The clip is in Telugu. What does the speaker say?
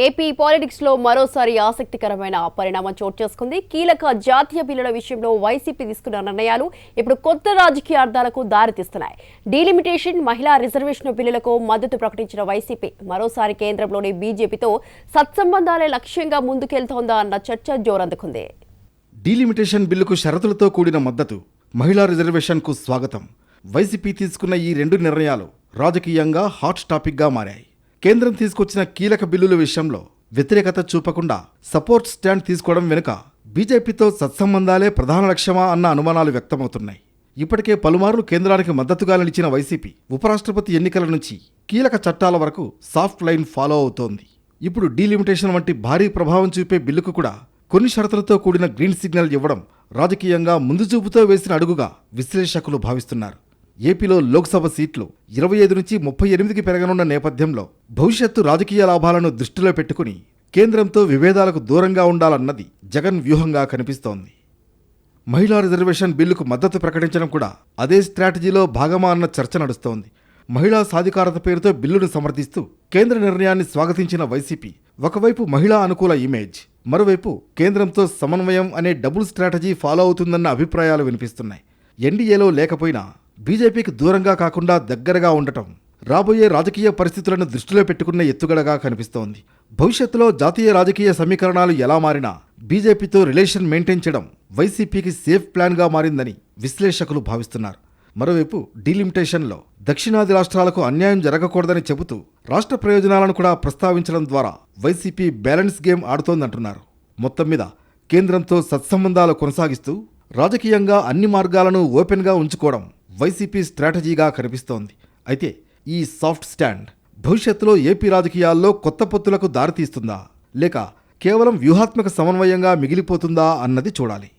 ఏపీ పాలిటిక్స్ లో మరోసారి ఆసక్తికరమైన పరిణామం చోటు చేసుకుంది. కీలక జాతీయ బిల్లుల విషయంలో వైసీపీ తీసుకున్న నిర్ణయాలు ఇప్పుడు కొత్త రాజకీయ అర్థాలకు దారితీస్తున్నాయి. డీలిమిటేషన్, మహిళా రిజర్వేషన్ బిల్లులకు మద్దతు ప్రకటించిన వైసీపీ మరోసారి కేంద్రంలోని బీజేపీతో సత్సంబంధాలే లక్ష్యంగా ముందుకెళ్తోందా అన్న చర్చ జోరందుకుంది. డీలిమిటేషన్ బిల్లుకు షరతులతో కూడిన మద్దతు, మహిళా రిజర్వేషన్కు స్వాగతం. వైసీపీ తీసుకున్న ఈ రెండు నిర్ణయాలు రాజకీయంగా హాట్ టాపిక్గా మారాయి. కేంద్రం తీసుకొచ్చిన కీలక బిల్లుల విషయంలో వ్యతిరేకత చూపకుండా సపోర్ట్ స్టాండ్ తీసుకోవడం వెనుక బీజేపీతో సత్సంబంధాలే ప్రధాన లక్ష్యమా అన్న అనుమానాలు వ్యక్తమవుతున్నాయి. ఇప్పటికే పలుమార్లు కేంద్రానికి మద్దతుగా నిలిచిన వైసీపీ ఉపరాష్ట్రపతి ఎన్నికల నుంచి కీలక చట్టాల వరకు సాఫ్ట్ లైన్ ఫాలో అవుతోంది. ఇప్పుడు డీలిమిటేషన్ వంటి భారీ ప్రభావం చూపే బిల్లుకు కూడా కొన్ని షరతులతో కూడిన గ్రీన్ సిగ్నల్ ఇవ్వడం రాజకీయంగా ముందు చూపుతో వేసిన అడుగుగా విశ్లేషకులు భావిస్తున్నారు. ఏపీలో లోక్సభ సీట్లు 25 నుంచి 38కి పెరగనున్న నేపథ్యంలో భవిష్యత్తు రాజకీయ లాభాలను దృష్టిలో పెట్టుకుని కేంద్రంతో విభేదాలకు దూరంగా ఉండాలన్నది జగన్ వ్యూహంగా కనిపిస్తోంది. మహిళా రిజర్వేషన్ బిల్లుకు మద్దతు ప్రకటించడం కూడా అదే స్ట్రాటజీలో భాగమా అన్న చర్చ నడుస్తోంది. మహిళా సాధికారత పేరుతో బిల్లును సమర్థిస్తూ కేంద్ర నిర్ణయాన్ని స్వాగతించిన వైసీపీ ఒకవైపు మహిళా అనుకూల ఇమేజ్, మరోవైపు కేంద్రంతో సమన్వయం అనే డబుల్ స్ట్రాటజీ ఫాలో అవుతుందన్న అభిప్రాయాలు వినిపిస్తున్నాయి. ఎన్డీఏలో లేకపోయినా బీజేపీకి దూరంగా కాకుండా దగ్గరగా ఉండటం రాబోయే రాజకీయ పరిస్థితులను దృష్టిలో పెట్టుకున్న ఎత్తుగడగా కనిపిస్తోంది. భవిష్యత్తులో జాతీయ రాజకీయ సమీకరణాలు ఎలా మారినా బీజేపీతో రిలేషన్ మెయింటైన్ చేయడం వైసీపీకి సేఫ్ ప్లాన్గా మారిందని విశ్లేషకులు భావిస్తున్నారు. మరోవైపు డీలిమిటేషన్లో దక్షిణాది రాష్ట్రాలకు అన్యాయం జరగకూడదని చెబుతూ రాష్ట్ర ప్రయోజనాలను కూడా ప్రస్తావించడం ద్వారా వైసీపీ బ్యాలెన్స్ గేమ్ ఆడుతోందంటున్నారు. మొత్తం మీద కేంద్రంతో సత్సంబంధాలు కొనసాగిస్తూ రాజకీయంగా అన్ని మార్గాలను ఓపెన్గా ఉంచుకోవడం వైసీపీ స్ట్రాటజీగా కనిపిస్తోంది. అయితే ఈ సాఫ్ట్ స్టాండ్ భవిష్యత్తులో ఏపీ రాజకీయాల్లో కొత్త పొత్తులకు దారితీస్తుందా, లేక కేవలం వ్యూహాత్మక సమన్వయంగా మిగిలిపోతుందా అన్నది చూడాలి.